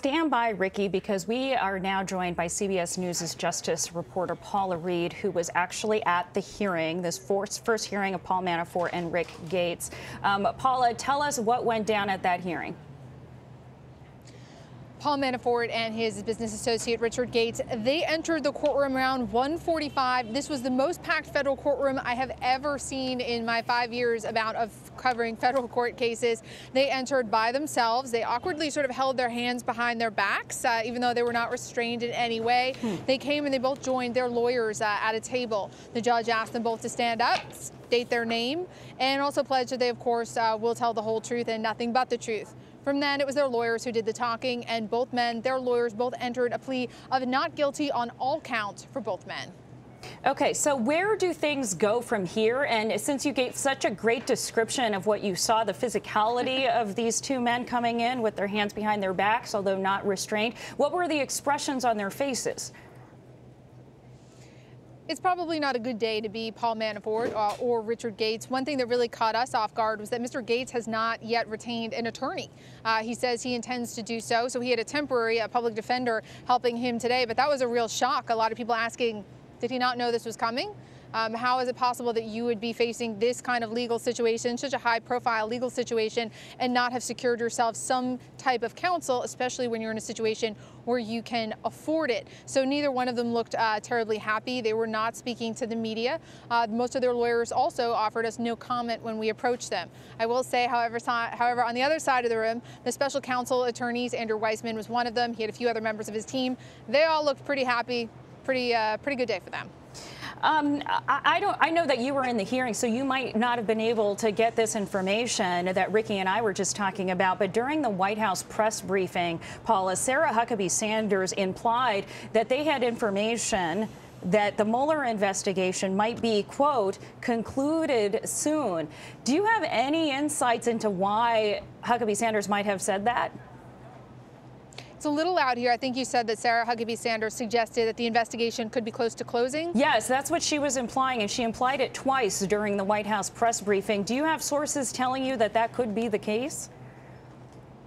Stand by, Ricky, because we are now joined by CBS News' justice reporter Paula Reid, who was actually at the hearing, this first hearing of Paul Manafort and Rick Gates. Paula, tell us what went down at that hearing. Paul Manafort and his business associate Richard Gates, they entered the courtroom around 1:45. This was the most packed federal courtroom I have ever seen in my 5 years of covering federal court cases. They entered by themselves. They awkwardly sort of held their hands behind their backs, even though they were not restrained in any way. They came and they both joined their lawyers at a table. The judge asked them both to stand up, state their name, and also pledge that they, of course, will tell the whole truth and nothing but the truth. From then, it was their lawyers who did the talking, and both men, their lawyers, both entered a plea of not guilty on all counts for both men. Okay, so where do things go from here? And since you gave such a great description of what you saw, the physicality of these two men coming in with their hands behind their backs, although not restrained, what were the expressions on their faces? It's probably not a good day to be Paul Manafort or Richard Gates. One thing that really caught us off guard was that Mr. Gates has not yet retained an attorney. He says he intends to do so. So he had a temporary public defender helping him today. But that was a real shock. A lot of people asking, did he not know this was coming? How is it possible that you would be facing this kind of legal situation, such a high-profile legal situation, and not have secured yourself some type of counsel, especially when you're in a situation where you can afford it? So neither one of them looked terribly happy. They were not speaking to the media. Most of their lawyers also offered us no comment when we approached them. I will say, however, on the other side of the room, the special counsel attorneys, Andrew Weissman was one of them. He had a few other members of his team. They all looked pretty happy. Pretty good day for them. I know that you were in the hearing, so you might not have been able to get this information that Ricky and I were just talking about. But during the White House press briefing, Paula, Sarah Huckabee Sanders implied that they had information that the Mueller investigation might be, quote, concluded soon. Do you have any insights into why Huckabee Sanders might have said that? It's a little loud here. I think you said that Sarah Huckabee Sanders suggested that the investigation could be close to closing. Yes, that's what she was implying, and she implied it twice during the White House press briefing. Do you have sources telling you that that could be the case?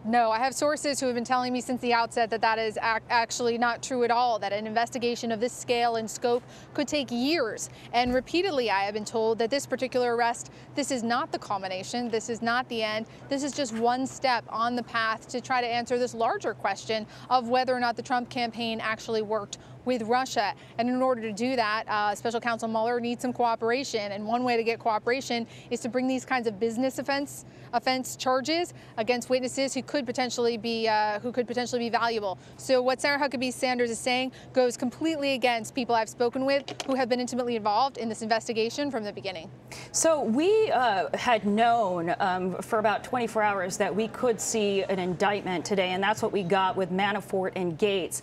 No, I have sources who have been telling me since the outset that that is actually not true at all, that an investigation of this scale and scope could take years. And repeatedly, I have been told that this particular arrest, this is not the culmination, this is not the end, this is just one step on the path to try to answer this larger question of whether or not the Trump campaign actually worked with Russia. And in order to do that, Special Counsel Mueller needs some cooperation. And one way to get cooperation is to bring these kinds of business offense charges against witnesses who could potentially be valuable. So what Sarah Huckabee Sanders is saying goes completely against people I've spoken with who have been intimately involved in this investigation from the beginning. So we had known for about 24 hours that we could see an indictment today, and that's what we got with Manafort and Gates.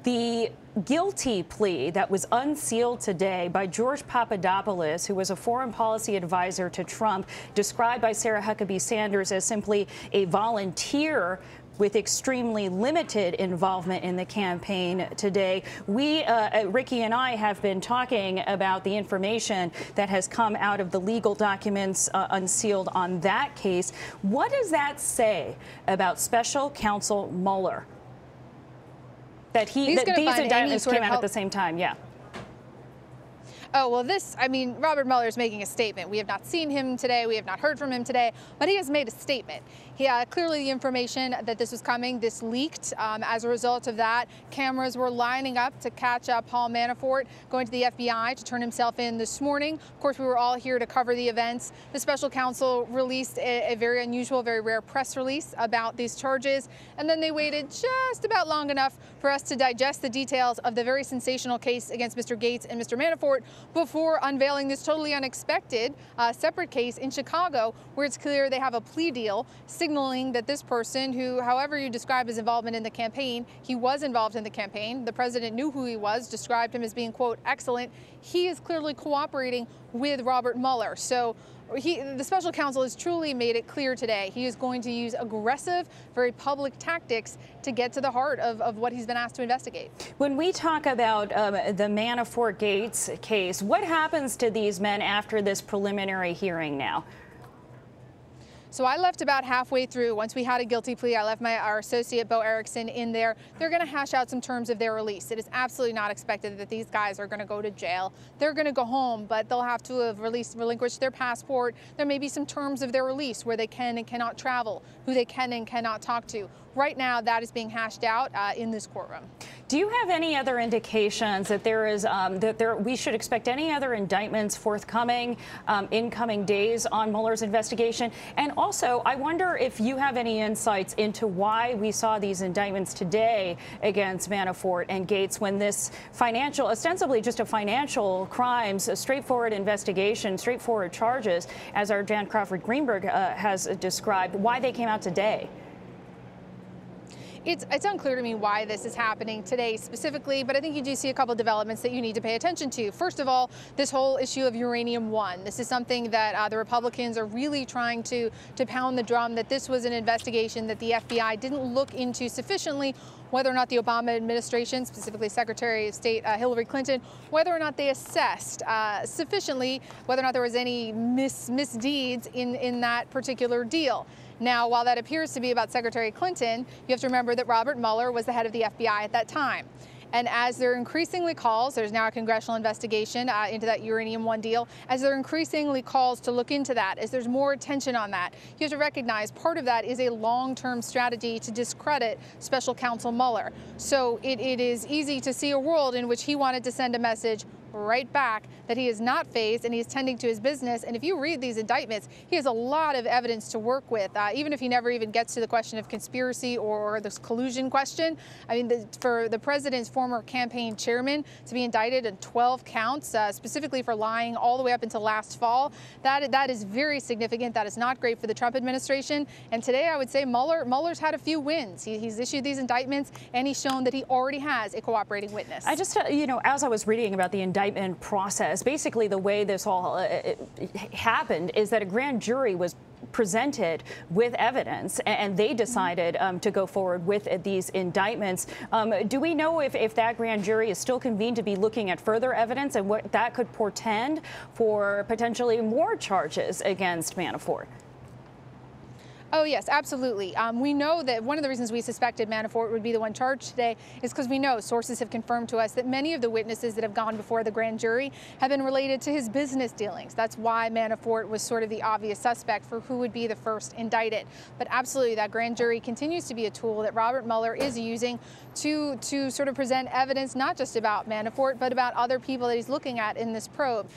The guilty plea that was unsealed today by George Papadopoulos, who was a foreign policy advisor to Trump, described by Sarah Huckabee Sanders as simply a volunteer with extremely limited involvement in the campaign today. We, Ricky and I, have been talking about the information that has come out of the legal documents unsealed on that case. What does that say about Special Counsel Mueller? That these indictments came out at the same time, yeah. Oh, well, Robert Mueller is making a statement. We have not seen him today. We have not heard from him today, but he has made a statement. Clearly the information that this was coming, this leaked. As a result of that, cameras were lining up to catch Paul Manafort, going to the FBI to turn himself in this morning. Of course, we were all here to cover the events. The special counsel released a very unusual, very rare press release about these charges, and then they waited just about long enough for us to digest the details of the very sensational case against Mr. Gates and Mr. Manafort before unveiling this totally unexpected separate case in Chicago, where it's clear they have a plea deal signaling that this person, who, however you describe his involvement in the campaign, he was involved in the campaign. The president knew who he was, described him as being, quote, excellent. He is clearly cooperating with Robert Mueller. So the special counsel has truly made it clear today he is going to use aggressive, very public tactics to get to the heart of what he's been asked to investigate. When we talk about the Manafort Gates case, what happens to these men after this preliminary hearing now? So I left about halfway through. Once we had a guilty plea, I left our associate, Bo Erickson, in there. They're going to hash out some terms of their release. It is absolutely not expected that these guys are going to go to jail. They're going to go home, but they'll have to have relinquished their passport. There may be some terms of their release where they can and cannot travel, who they can and cannot talk to. Right now, that is being hashed out in this courtroom. Do you have any other indications that we should expect any other indictments forthcoming in coming days on Mueller's investigation? And also, I wonder if you have any insights into why we saw these indictments today against Manafort and Gates when this ostensibly just a financial crimes, a straightforward investigation, straightforward charges, as our Jan Crawford Greenberg has described, why they came out today. It's unclear to me why this is happening today specifically, but I think you do see a couple of developments that you need to pay attention to. First of all, this whole issue of uranium-1. This is something that the Republicans are really trying to pound the drum, that this was an investigation that the FBI didn't look into sufficiently, whether or not the Obama administration, specifically Secretary of State Hillary Clinton, whether or not they assessed sufficiently whether or not there was any misdeeds in that particular deal. Now, while that appears to be about Secretary Clinton, you have to remember that Robert Mueller was the head of the FBI at that time. And as there are increasingly calls, there's now a congressional investigation into that uranium-1 deal, as there are increasingly calls to look into that, as there's more attention on that, you have to recognize part of that is a long-term strategy to discredit Special Counsel Mueller. So it is easy to see a world in which he wanted to send a message right back that he is not fazed and he is tending to his business. And if you read these indictments, he has a lot of evidence to work with, even if he never even gets to the question of conspiracy or this collusion question. I mean, for the president's former campaign chairman to be indicted in 12 counts, specifically for lying all the way up until last fall, that is very significant. That is not great for the Trump administration. And today I would say Mueller's had a few wins. He's issued these indictments and he's shown that he already has a cooperating witness. I just, as I was reading about the indictment process, basically the way this all happened is that a grand jury was presented with evidence and they decided to go forward with these indictments. Do we know if that grand jury is still convened to be looking at further evidence and what that could portend for potentially more charges against Manafort? Oh, yes, absolutely. We know that one of the reasons we suspected Manafort would be the one charged today is because we know sources have confirmed to us that many of the witnesses that have gone before the grand jury have been related to his business dealings. That's why Manafort was sort of the obvious suspect for who would be the first indicted. But absolutely, that grand jury continues to be a tool that Robert Mueller is using to sort of present evidence, not just about Manafort, but about other people that he's looking at in this probe.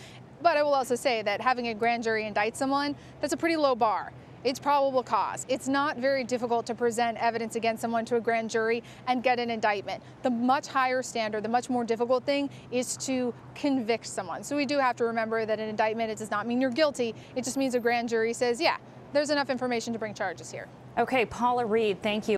But I will also say that having a grand jury indict someone, that's a pretty low bar. It's probable cause. It's not very difficult to present evidence against someone to a grand jury and get an indictment. The much higher standard, the much more difficult thing is to convict someone. So we do have to remember that an indictment, it does not mean you're guilty. It just means a grand jury says, yeah, there's enough information to bring charges here. Okay, Paula Reid, thank you.